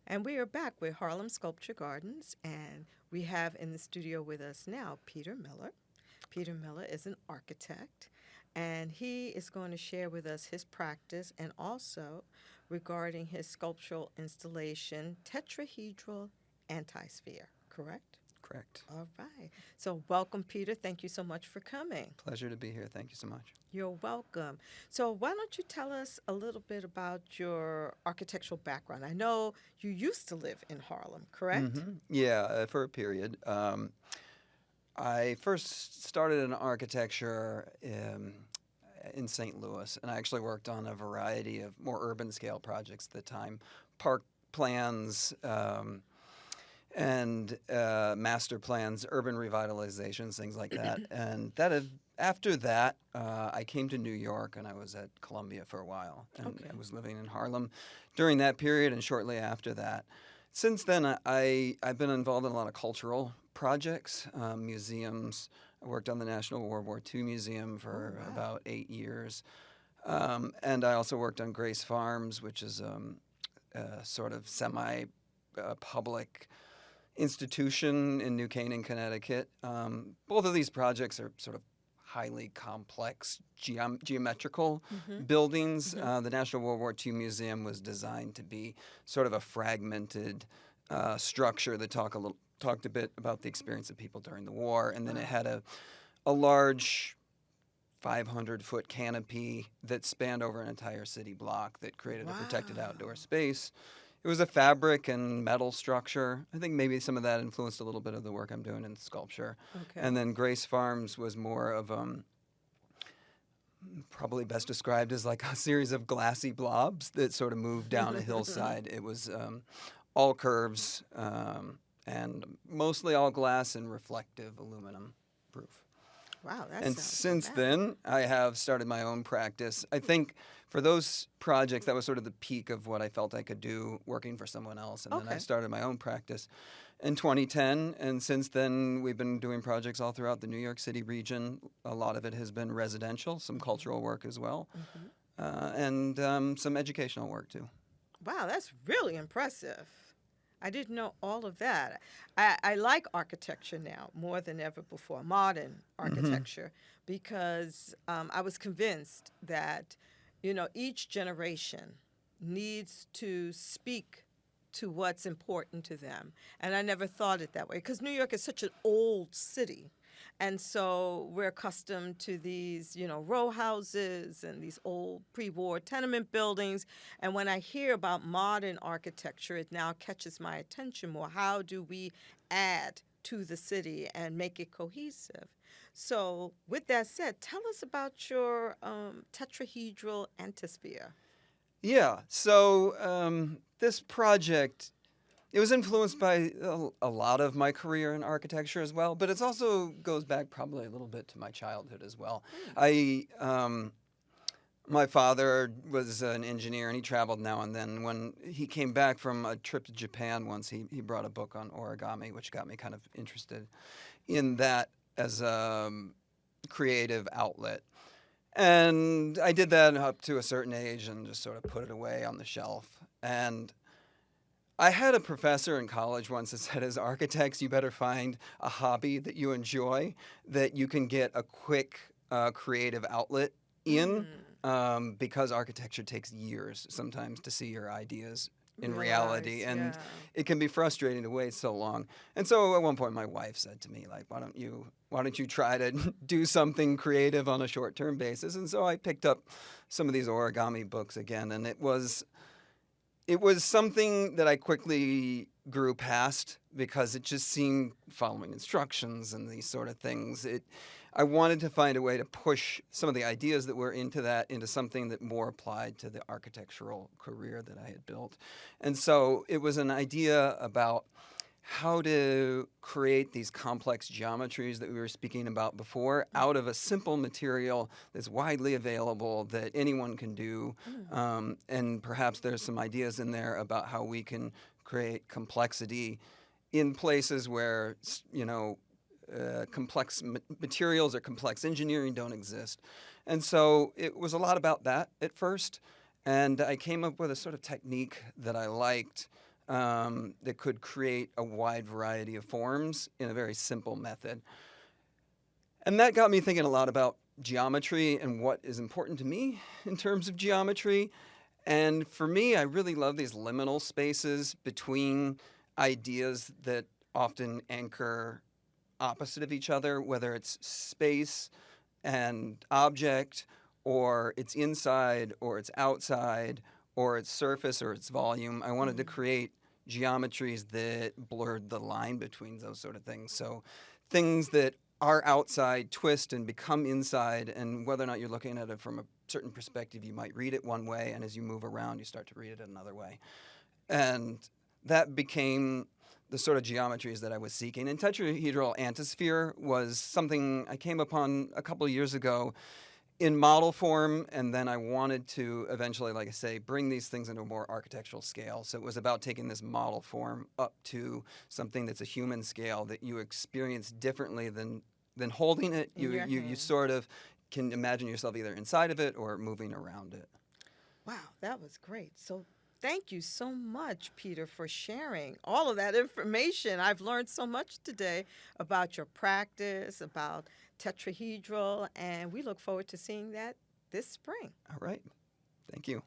And we are back with Harlem Sculpture Gardens, and we have in the studio with us now Peter Miller. Peter Miller is an architect, and he is going to share with us his practice and also regarding his sculptural installation, Tetrahedral Antisphere, correct? Correct. All right. So, welcome, Peter. Thank you so much for coming. Pleasure to be here. Thank you so much. You're welcome. So, why don't you tell us a little bit about your architectural background? I know you used to live in Harlem, correct? Yeah, for a period. I first started in architecture in St. Louis, and I actually worked on a variety of more urban scale projects at the time, park plans, and master plans, urban revitalizations, things like that. And after that, I came to New York, and I was at Columbia for a while, and Okay. I was living in Harlem during that period and shortly after that. Since then, I've been involved in a lot of cultural projects, museums. I worked on the National WWII Museum for Oh, wow. about 8 years. And I also worked on Grace Farms, which is a sort of semi-public institution in New Canaan, Connecticut. Both of these projects are sort of highly complex geometrical buildings. The National WWII Museum was designed to be sort of a fragmented structure that talked a bit about the experience of people during the war, and then it had a large 500-foot canopy that spanned over an entire city block that created a protected outdoor space. It was a fabric and metal structure. I think maybe some of that influenced a little bit of the work I'm doing in sculpture. Okay. And then Grace Farms was more of probably best described as like a series of glassy blobs that sort of moved down a hillside. It was all curves and mostly all glass and reflective aluminum proof. Wow, that And sounds since dramatic. then, I have started my own practice. I think for those projects, that was sort of the peak of what I felt I could do working for someone else. And then I Okay. started my own practice in 2010. And since then, we've been doing projects all throughout the New York City region. A lot of it has been residential, some cultural work as well, and some educational work too. Wow, that's really impressive. I didn't know all of that. I like architecture now more than ever before, modern architecture, because I was convinced that, each generation needs to speak to what's important to them. And I never thought it that way because New York is such an old city. And so we're accustomed to these, row houses and these old pre-war tenement buildings. And when I hear about modern architecture, it now catches my attention more. How do we add to the city and make it cohesive? So with that said, tell us about your tetrahedral antisphere. Yeah. So this project, it was influenced by a lot of my career in architecture as well, but it also goes back probably a little bit to my childhood as well. My father was an engineer and he traveled now and then. When he came back from a trip to Japan once, he brought a book on origami, which got me kind of interested in that as a creative outlet. And I did that up to a certain age and just sort of put it away on the shelf. And I had a professor in college once that said, as architects, you better find a hobby that you enjoy, that you can get a quick creative outlet in, because architecture takes years sometimes to see your ideas in reality, Realize, and yeah. it can be frustrating to wait so long. And so at one point, my wife said to me, like, why don't you try to do something creative on a short-term basis? And so I picked up some of these origami books again, and it was something that I quickly grew past because it just seemed, following instructions and these sort of things, I wanted to find a way to push some of the ideas that were into something that more applied to the architectural career that I had built. And so it was an idea about how to create these complex geometries that we were speaking about before out of a simple material that's widely available that anyone can do. And perhaps there's some ideas in there about how we can create complexity in places where, complex materials or complex engineering don't exist. And so it was a lot about that at first. And I came up with a sort of technique that I liked that could create a wide variety of forms in a very simple method. And that got me thinking a lot about geometry and what is important to me in terms of geometry. And for me, I really love these liminal spaces between ideas that often anchor opposite of each other, whether it's space and object, or it's inside, or it's outside, or it's surface, or it's volume. I wanted to create geometries that blurred the line between those sort of things. So things that are outside twist and become inside, and whether or not you're looking at it from a certain perspective, you might read it one way, and as you move around, you start to read it another way. And that became the sort of geometries that I was seeking. And Tetrahedral Antisphere was something I came upon a couple of years ago in model form, and then I wanted to eventually, like I say, bring these things into a more architectural scale. So it was about taking this model form up to something that's a human scale that you experience differently than holding it. In your You hand. sort of can imagine yourself either inside of it or moving around it. Wow, that was great. So thank you so much, Peter, for sharing all of that information. I've learned so much today about your practice, about tetrahedral, and we look forward to seeing that this spring. All right. Thank you.